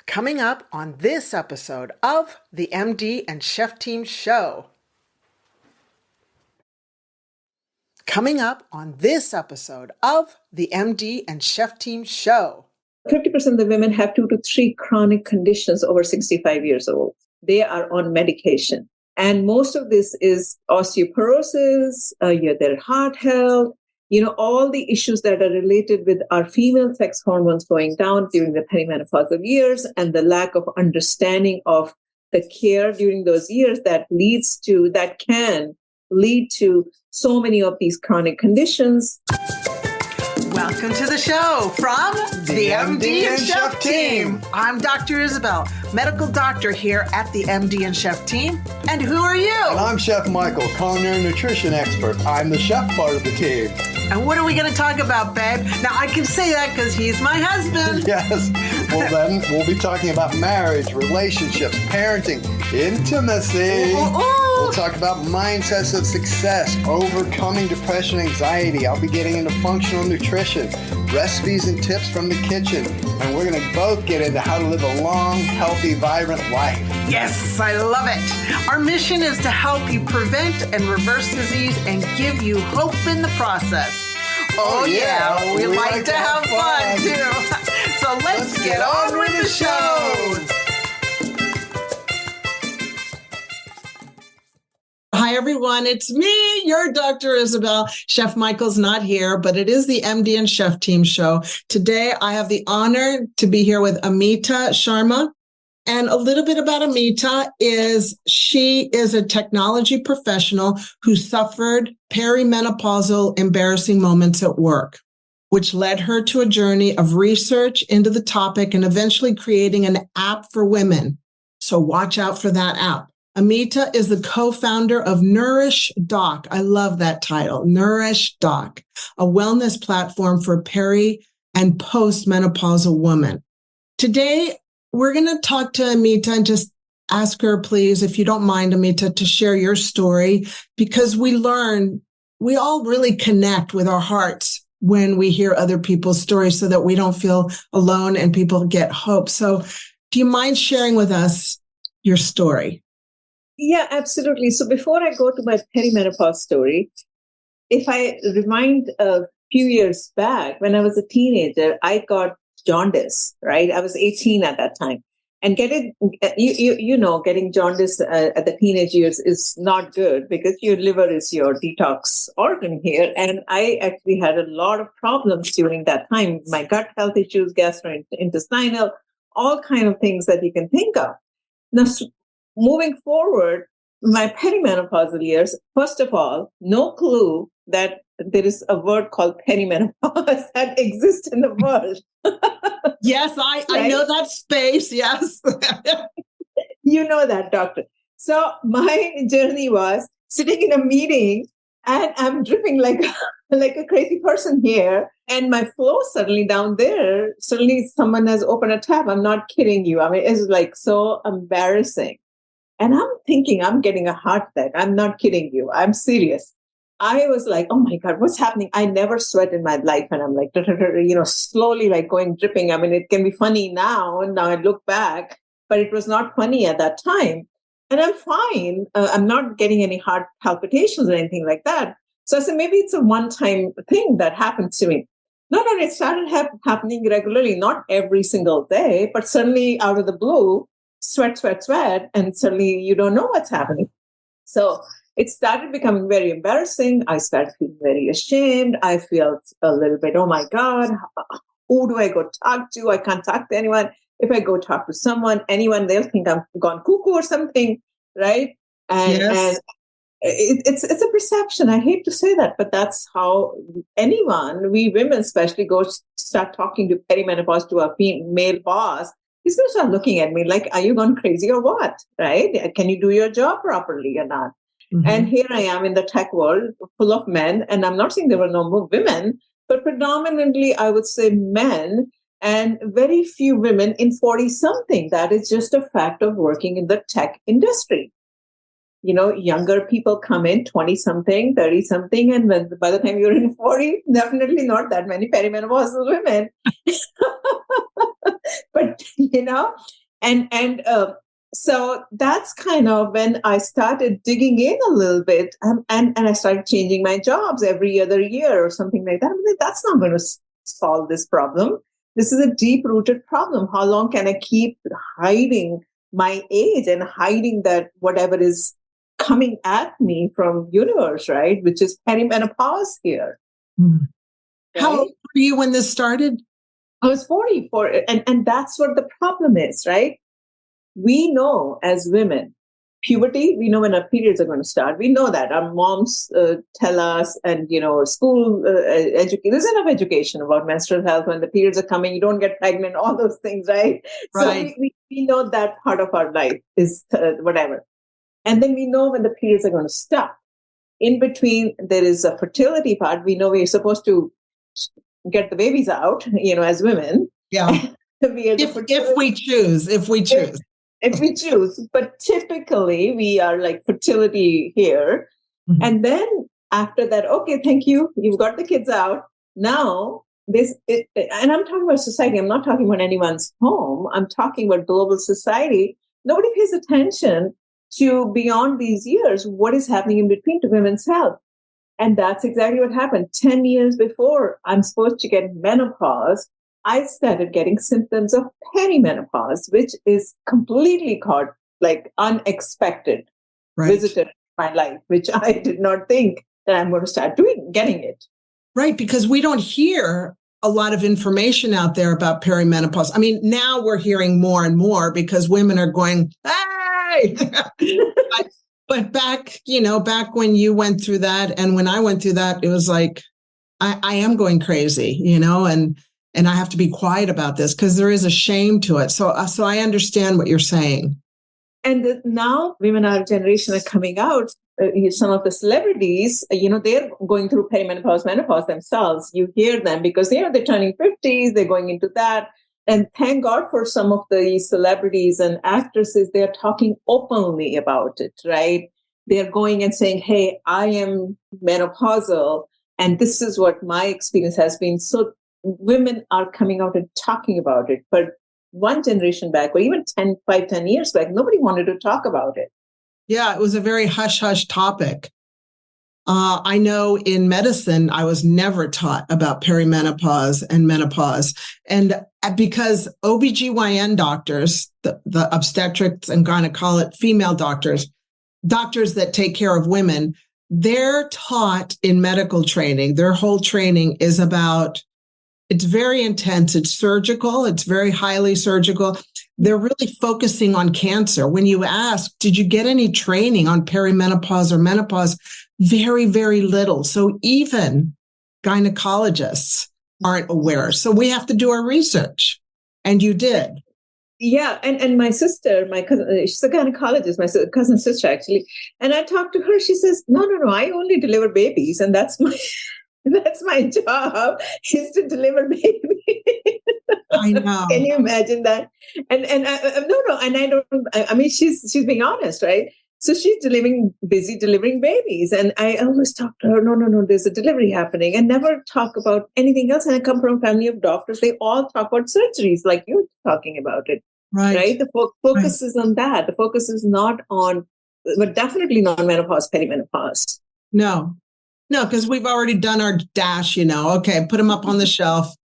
Coming up on this episode of the MD and Chef Team Show. Coming up on this episode of the MD and Chef Team Show. 50% of the women have 2 to 3 chronic conditions over 65 years old. They are on medication. And most of this is osteoporosis, their heart health, all the issues that are related with our female sex hormones going down during the perimenopausal years and the lack of understanding of the care during those years that can lead to so many of these chronic conditions. Welcome to the show from the MD and Chef Team. I'm Dr. Isabel, medical doctor here at the MD and Chef Team. And who are you? And I'm Chef Michael, culinary nutrition expert. I'm the chef part of the team. And what are we going to talk about, babe? Now, I can say that because he's my husband. Yes. Well, then we'll be talking about marriage, relationships, parenting, intimacy. We'll talk about mindsets of success, overcoming depression, anxiety. I'll be getting into functional nutrition, recipes and tips from the kitchen. And we're going to both get into how to live a long, healthy, vibrant life. Yes, I love it. Our mission is to help you prevent and reverse disease and give you hope in the process. Oh yeah, we like to have fun too. So let's get on with the show. Hi, everyone. It's me, your Dr. Isabel. Chef Michael's not here, but it is the MD and Chef Team Show. Today, I have the honor to be here with Amita Sharma. And a little bit about Amita is she is a technology professional who suffered perimenopausal embarrassing moments at work, which led her to a journey of research into the topic and eventually creating an app for women. So watch out for that app. Amita is the co-founder of NourishDoc. I love that title, NourishDoc, a wellness platform for peri and postmenopausal women. Today, we're going to talk to Amita and just ask her, please, if you don't mind, Amita, to share your story, because we all really connect with our hearts when we hear other people's stories so that we don't feel alone and people get hope. So do you mind sharing with us your story? Yeah, absolutely. So before I go to my perimenopause story, if I rewind a few years back, when I was a teenager, I got jaundice, right? I was 18 at that time. And getting jaundice at the teenage years is not good because your liver is your detox organ here. And I actually had a lot of problems during that time. My gut health issues, gastrointestinal, all kind of things that you can think of. Now, moving forward, my perimenopausal years, first of all, no clue that there is a word called perimenopause that exists in the world. Yes, I know that space. Yes. You know that, doctor. So my journey was sitting in a meeting and I'm dripping like a crazy person here. And my flow suddenly down there, suddenly someone has opened a tap. I'm not kidding you. I mean, it's like so embarrassing. And I'm thinking I'm getting a heart attack. I'm not kidding you. I'm serious. I was like, oh my God, what's happening? I never sweat in my life. And I'm like, slowly like going dripping. I mean, it can be funny now. And now I look back, but it was not funny at that time. And I'm fine. I'm not getting any heart palpitations or anything like that. So I said, maybe it's a one-time thing that happened to me. No, it started happening regularly, not every single day, but suddenly out of the blue, sweat, and suddenly you don't know what's happening. So it started becoming very embarrassing. I started feeling very ashamed. I felt a little bit, oh my God, who do I go talk to? I can't talk to anyone. If I go talk to anyone, they'll think I'm gone cuckoo or something, right? And it's a perception. I hate to say that, but that's how we women especially, start talking to perimenopause to a male boss. He's going to start looking at me like, are you gone crazy or what? Right? Can you do your job properly or not? Mm-hmm. And here I am in the tech world full of men. And I'm not saying there were no more women, but predominantly I would say men and very few women in 40-something. That is just a fact of working in the tech industry. Younger people come in 20-something, 30-something. And by the time you're in 40, definitely not that many perimenopausal women. But, so that's kind of when I started digging in a little bit, and I started changing my jobs every other year or something like that. I'm like, that's not going to solve this problem. This is a deep-rooted problem. How long can I keep hiding my age and hiding that whatever is coming at me from universe, right? Which is perimenopause here. Mm. Right? How old were you when this started? I was 44, and that's what the problem is, right? We know as women, puberty, we know when our periods are going to start. We know that. Our moms tell us, and, school, there's enough education about menstrual health. When the periods are coming, you don't get pregnant, all those things, right? Right. So we know that part of our life is whatever. And then we know when the periods are going to stop. In between, there is a fertility part. We know we're supposed to get the babies out, as women. Yeah. If we choose. If we choose. But typically, we are like fertility here. Mm-hmm. And then after that, okay, thank you. You've got the kids out. Now, and I'm talking about society. I'm not talking about anyone's home. I'm talking about global society. Nobody pays attention to beyond these years, what is happening in between to women's health. And that's exactly what happened. 10 years before I'm supposed to get menopause, I started getting symptoms of perimenopause, which is completely caught like unexpected visitor in my life, which I did not think that I'm going to start getting it. Right, because we don't hear a lot of information out there about perimenopause. I mean, now we're hearing more and more because women are going, hey! But back when you went through that and when I went through that, it was like, I am going crazy, and I have to be quiet about this because there is a shame to it. So I understand what you're saying. And now women our generation are coming out. Some of the celebrities, they're going through perimenopause, menopause themselves. You hear them because, they're turning 50s, they're going into that. And thank God for some of the celebrities and actresses, they're talking openly about it, right? They're going and saying, hey, I am menopausal, and this is what my experience has been. So women are coming out and talking about it. But one generation back, or even 10 years back, nobody wanted to talk about it. Yeah, it was a very hush-hush topic. I know in medicine, I was never taught about perimenopause and menopause. And because OBGYN doctors, the obstetrics and gynecology, female doctors that take care of women, they're taught in medical training. Their whole training is about, it's very intense. It's surgical. It's very highly surgical. They're really focusing on cancer. When you ask, did you get any training on perimenopause or menopause? Very, very little. So even gynecologists aren't aware. So we have to do our research. And you did. Yeah. And my sister, my cousin, she's a gynecologist, my cousin sister, actually. And I talked to her. She says, no, I only deliver babies. And that's my job, is to deliver babies. I know. Can you imagine that? And no. And I don't, I mean, she's being honest, right? So she's busy delivering babies. And I always talk to her, no, there's a delivery happening, and never talk about anything else. And I come from a family of doctors. They all talk about surgeries like you're talking about it. Right? The focus is on that. The focus is not on, but definitely not menopause, perimenopause. No, because we've already done our dash, okay, put them up on the shelf.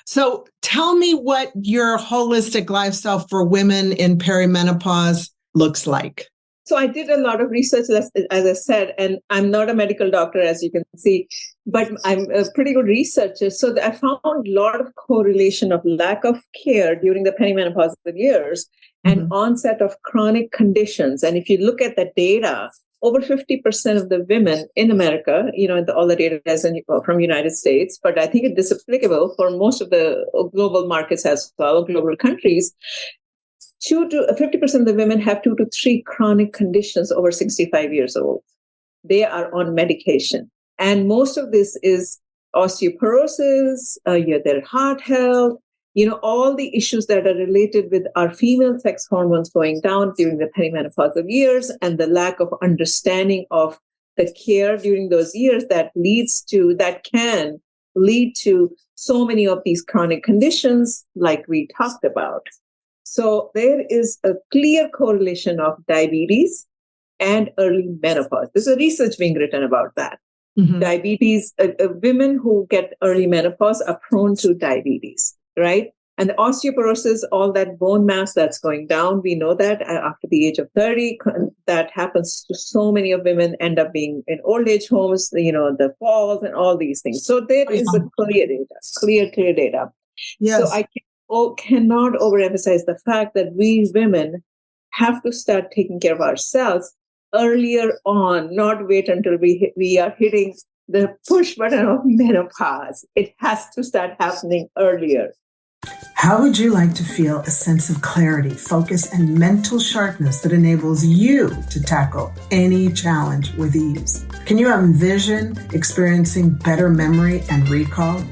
So tell me what your holistic lifestyle for women in perimenopause looks like. So I did a lot of research, as I said, and I'm not a medical doctor, as you can see, but I'm a pretty good researcher. So I found a lot of correlation of lack of care during the perimenopausal years and onset of chronic conditions. And if you look at the data, over 50% of the women in America, all the data is from United States, but I think it is applicable for most of the global markets as well, global countries. 50% of the women have 2 to 3 chronic conditions over 65 years old. They are on medication. And most of this is osteoporosis, their heart health, all the issues that are related with our female sex hormones going down during the perimenopausal years, and the lack of understanding of the care during those years that can lead to so many of these chronic conditions like we talked about. So there is a clear correlation of diabetes and early menopause. There's a research being written about that. Mm-hmm. Diabetes, women who get early menopause are prone to diabetes, right? And the osteoporosis, all that bone mass that's going down, we know that after the age of 30, that happens to so many of women, end up being in old age homes, the falls and all these things. So there is a clear data. Yes. So I cannot overemphasize the fact that we women have to start taking care of ourselves earlier on, not wait until we are hitting the push button of menopause. It has to start happening earlier. How would you like to feel a sense of clarity, focus, and mental sharpness that enables you to tackle any challenge with ease? Can you envision experiencing better memory and recall,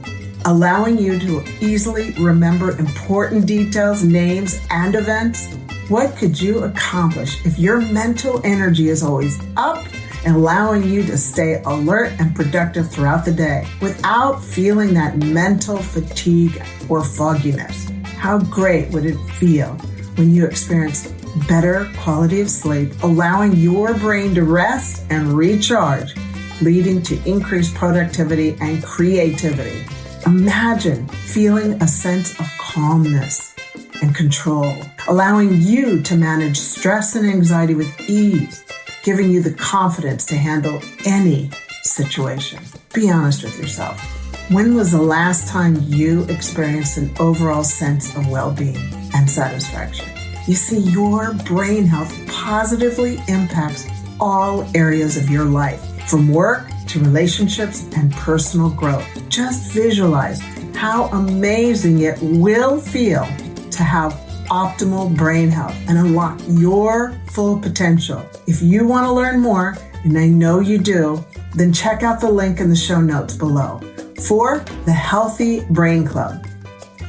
allowing you to easily remember important details, names, and events? What could you accomplish if your mental energy is always up and allowing you to stay alert and productive throughout the day without feeling that mental fatigue or fogginess? How great would it feel when you experience better quality of sleep, allowing your brain to rest and recharge, leading to increased productivity and creativity? Imagine feeling a sense of calmness and control, allowing you to manage stress and anxiety with ease, giving you the confidence to handle any situation. Be honest with yourself. When was the last time you experienced an overall sense of well-being and satisfaction? You see, your brain health positively impacts all areas of your life, from work to relationships and personal growth. Just visualize how amazing it will feel to have optimal brain health and unlock your full potential. If you want to learn more, and I know you do, then check out the link in the show notes below for the Healthy Brain Club.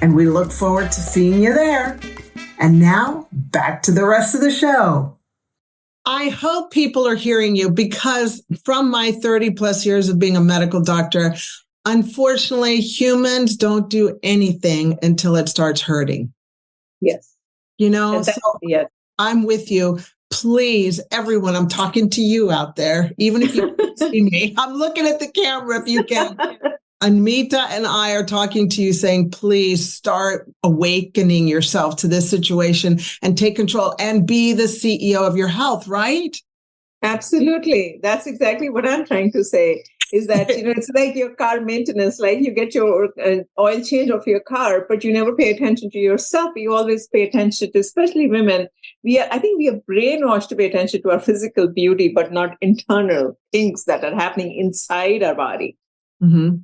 And we look forward to seeing you there. And now back to the rest of the show. I hope people are hearing you, because from my 30 plus years of being a medical doctor, unfortunately, humans don't do anything until it starts hurting. Yes. Yes. I'm with you. Please, everyone, I'm talking to you out there, even if you can't see me. I'm looking at the camera if you can. Amita and I are talking to you saying, please start awakening yourself to this situation and take control and be the CEO of your health, right? Absolutely. That's exactly what I'm trying to say. Is that, it's like your car maintenance, like you get your oil change of your car, but you never pay attention to yourself. You always pay attention to, especially women. I think we are brainwashed to pay attention to our physical beauty, but not internal things that are happening inside our body. Mm-hmm.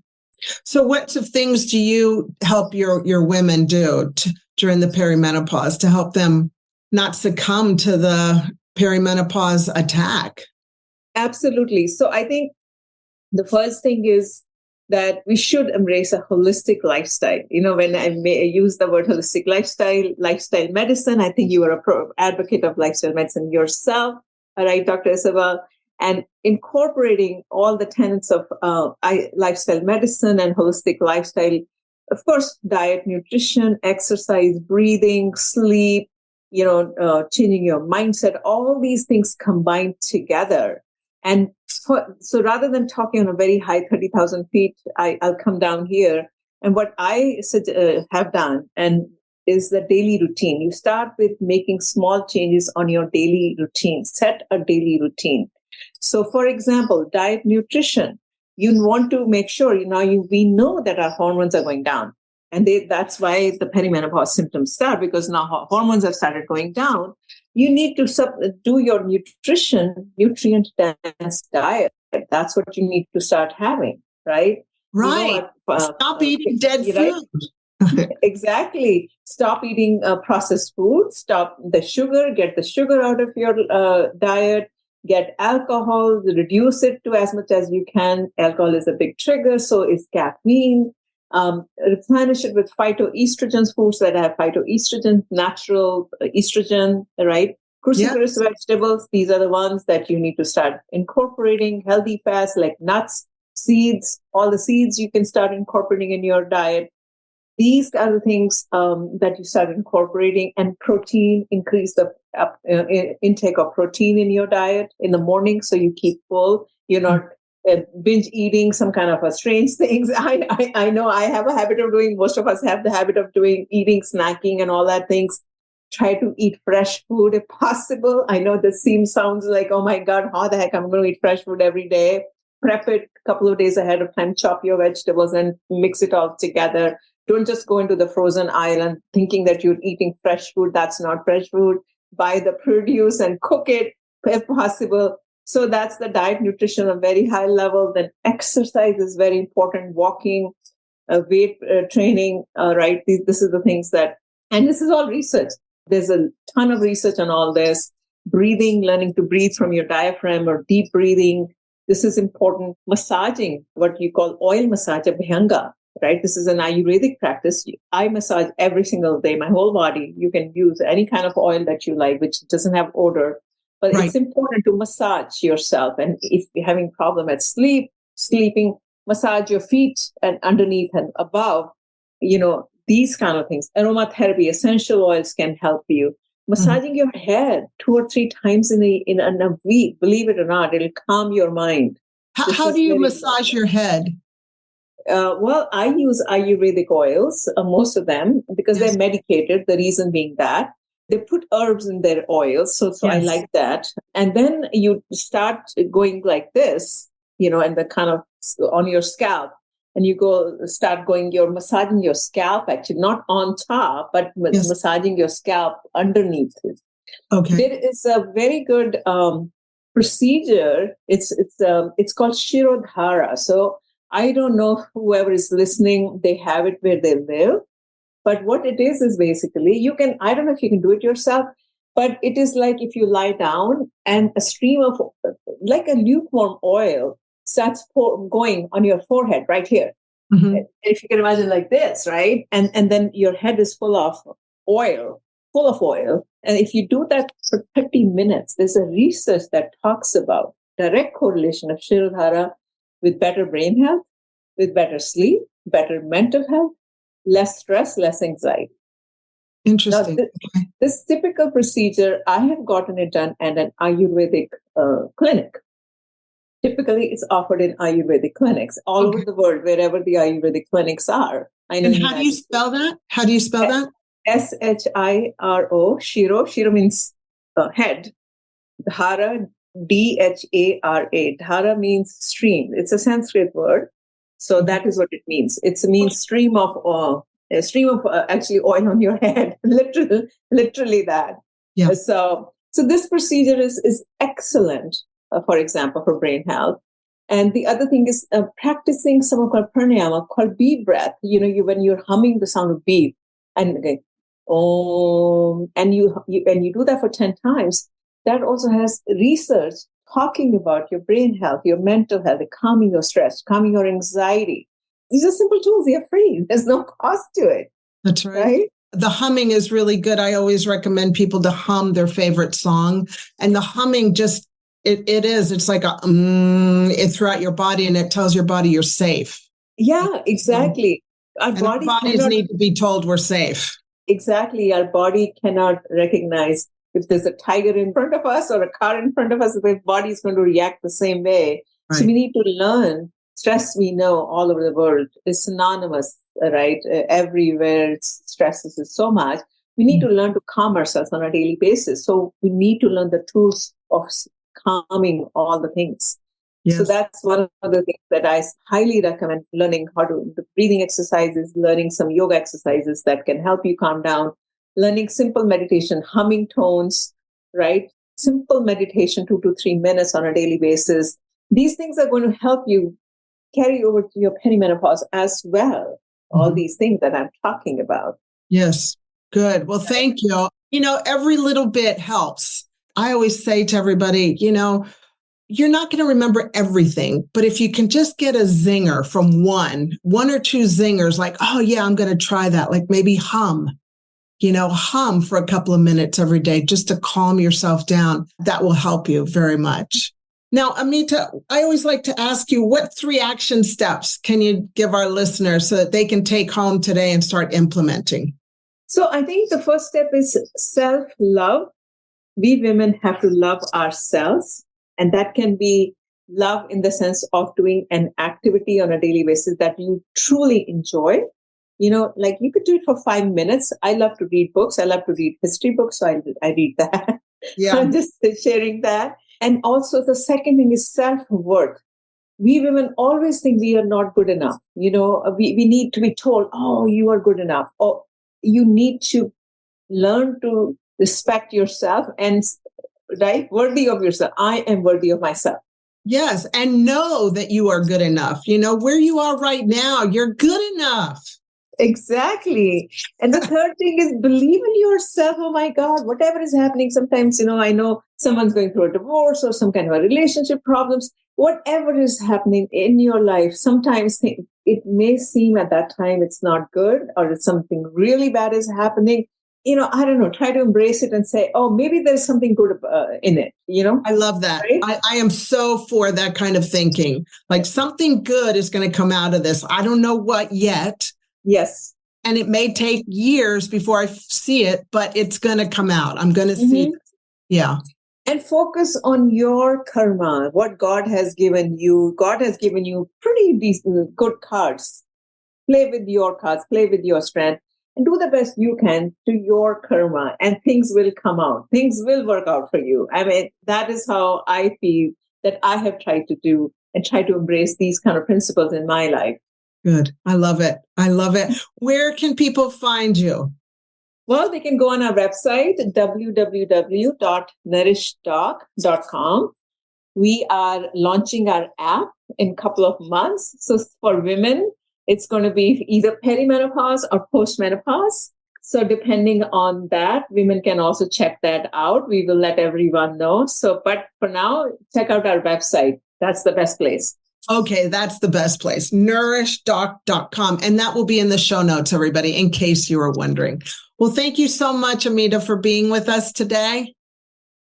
So what sort of things do you help your women do during the perimenopause to help them not succumb to the perimenopause attack? Absolutely. So I think the first thing is that we should embrace a holistic lifestyle. When I use the word holistic lifestyle medicine, I think you are an advocate of lifestyle medicine yourself, right, Dr. Isabel? And incorporating all the tenets of lifestyle medicine and holistic lifestyle, of course, diet, nutrition, exercise, breathing, sleep, changing your mindset, all these things combined together. And so rather than talking on a very high 30,000 feet, I'll come down here. And what I have done is the daily routine. You start with making small changes on your daily routine. Set a daily routine. So, for example, diet, nutrition. You want to make sure, we know that our hormones are going down. And that's why the perimenopause symptoms start, because now hormones have started going down. You need to do your nutrient-dense diet. That's what you need to start having, right? Right. Stop eating dead food. Exactly. Stop eating processed food. Stop the sugar. Get the sugar out of your diet. Get alcohol. Reduce it to as much as you can. Alcohol is a big trigger. So is caffeine. Replenish it with phytoestrogens, foods that have phytoestrogen, natural estrogen, right? Cruciferous vegetables, these are the ones that you need to start incorporating. Healthy fats like nuts, seeds, all the seeds you can start incorporating in your diet. These are the things that you start incorporating, and protein, increase the intake of protein in your diet in the morning so you keep full. You're not binge eating some kind of a strange things. I know I have a habit of doing, most of us have the habit of doing, eating, snacking and all that things. Try to eat fresh food if possible. I know this sounds like, oh my God, how the heck I'm going to eat fresh food every day. Prep it a couple of days ahead of time, chop your vegetables and mix it all together. Don't just go into the frozen aisle and thinking that you're eating fresh food. That's not fresh food. Buy the produce and cook it if possible. So that's the diet, nutrition on a very high level. Then exercise is very important. Walking, weight training, right? This is the things that, and this is all research. There's a ton of research on all this. Breathing, learning to breathe from your diaphragm or deep breathing. This is important. Massaging, what you call oil massage, abhyanga, right? This is an Ayurvedic practice. I massage every single day, my whole body. You can use any kind of oil that you like, which doesn't have odor. But It's important to massage yourself. And if you're having problem at sleeping, massage your feet and underneath and above, these kind of things. Aromatherapy, essential oils can help you. Massaging your head 2 or 3 times in a week, believe it or not, it'll calm your mind. How do you massage your head? Well, I use Ayurvedic oils, most of them, because they're medicated. The reason being that they put herbs in their oils. So I like that. And then you start going like this, and the kind of on your scalp. And you you're massaging your scalp, actually, not on top, but massaging your scalp underneath it. Okay. There is a very good procedure. It's called Shirodhara. So I don't know whoever is listening, they have it where they live. But what it is basically, I don't know if you can do it yourself, but it is like if you lie down and a stream of, like a lukewarm oil, starts going on your forehead right here. Mm-hmm. If you can imagine like this, right? And then your head is full of oil. And if you do that for 30 minutes, there's a research that talks about direct correlation of Shirodhara with better brain health, with better sleep, better mental health, less stress, less anxiety. Interesting. Now, this typical procedure, I have gotten it done at an Ayurvedic clinic. Typically, it's offered in Ayurvedic clinics all over the world, wherever the Ayurvedic clinics are. I know. And how do you spell that? Shiro. Shiro means head. Dhara, Dhara. Dhara means stream. It's a Sanskrit word. So that is what it means. It means stream of actually oil on your head. Literally that. Yeah. So this procedure is excellent. For example, for brain health. And the other thing is practicing some of our pranayama called bead breath. When you're humming the sound of bead and again, and you do that for 10 times, that also has research talking about your brain health, your mental health, calming your stress, calming your anxiety. These are simple tools. They're free. There's no cost to it. That's right? The humming is really good. I always recommend people to hum their favorite song. And the humming just, it's like it's throughout your body, and it tells your body you're safe. Yeah, exactly. Our bodies need to be told we're safe. Exactly. Our body cannot recognize if there's a tiger in front of us or a car in front of us, the body is going to react the same way. Right. So we need to learn. Stress, we know all over the world, is synonymous, right? Everywhere, stress is so much. We need to learn to calm ourselves on a daily basis. So we need to learn the tools of calming all the things. Yes. So that's one of the things that I highly recommend, learning how to do the breathing exercises, learning some yoga exercises that can help you calm down, learning simple meditation, humming tones, right? Simple meditation, 2 to 3 minutes on a daily basis. These things are going to help you carry over to your perimenopause as well. All these things that I'm talking about. Yes. Good. Well, thank you. Every little bit helps. I always say to everybody, you're not going to remember everything, but if you can just get a zinger from one or two zingers, like, oh yeah, I'm going to try that. Like maybe hum for a couple of minutes every day just to calm yourself down. That will help you very much. Now, Amita, I always like to ask you, what 3 action steps can you give our listeners so that they can take home today and start implementing? So I think the first step is self-love. We women have to love ourselves, and that can be love in the sense of doing an activity on a daily basis that you truly enjoy. Like you could do it for 5 minutes. I love to read books. I love to read history books. So I read that. Yeah. So I'm just sharing that. And also the second thing is self-worth. We women always think we are not good enough. We need to be told, oh, you are good enough. Or you need to learn to respect yourself and, right, worthy of yourself. I am worthy of myself. Yes. And know that you are good enough. Where you are right now, you're good enough. Exactly. And the third thing is believe in yourself. Oh my God, whatever is happening. Sometimes, I know someone's going through a divorce or some kind of a relationship problems. Whatever is happening in your life, sometimes it may seem at that time it's not good or it's something really bad is happening. I don't know, try to embrace it and say, oh, maybe there's something good in it, I love that. Right? I am so for that kind of thinking. Like something good is going to come out of this. I don't know what yet. Yes. And it may take years before I see it, but it's going to come out. I'm going to see it. Yeah. And focus on your karma, what God has given you. God has given you pretty decent, good cards. Play with your cards, play with your strength, and do the best you can to your karma, and things will come out. Things will work out for you. I mean, that is how I feel that I have tried to do and try to embrace these kind of principles in my life. Good. I love it. I love it. Where can people find you? Well, they can go on our website, www.nourishdoc.com. We are launching our app in a couple of months. So for women, it's going to be either perimenopause or postmenopause. So depending on that, women can also check that out. We will let everyone know. But for now, check out our website. That's the best place. Okay, that's the best place, NourishDoc.com. And that will be in the show notes, everybody, in case you were wondering. Well, thank you so much, Amita, for being with us today.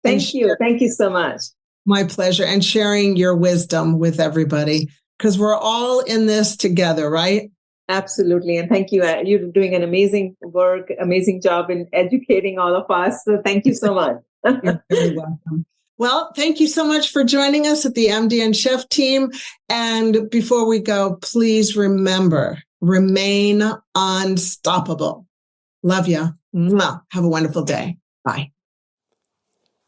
Thank you. Thank you so much. My pleasure. And sharing your wisdom with everybody, because we're all in this together, right? Absolutely. And thank you. You're doing an amazing work, amazing job in educating all of us. So thank you so much. You're very welcome. Well, thank you so much for joining us at the MD and Chef team. And before we go, please remember, remain unstoppable. Love you. Have a wonderful day. Bye.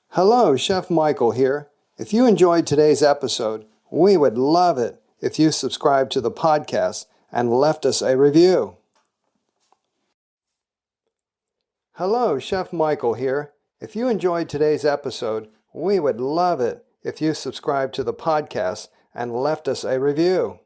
Hello, Chef Michael here. If you enjoyed today's episode, we would love it if you subscribed to the podcast and left us a review. Hello, Chef Michael here. If you enjoyed today's episode, we would love it if you subscribed to the podcast and left us a review.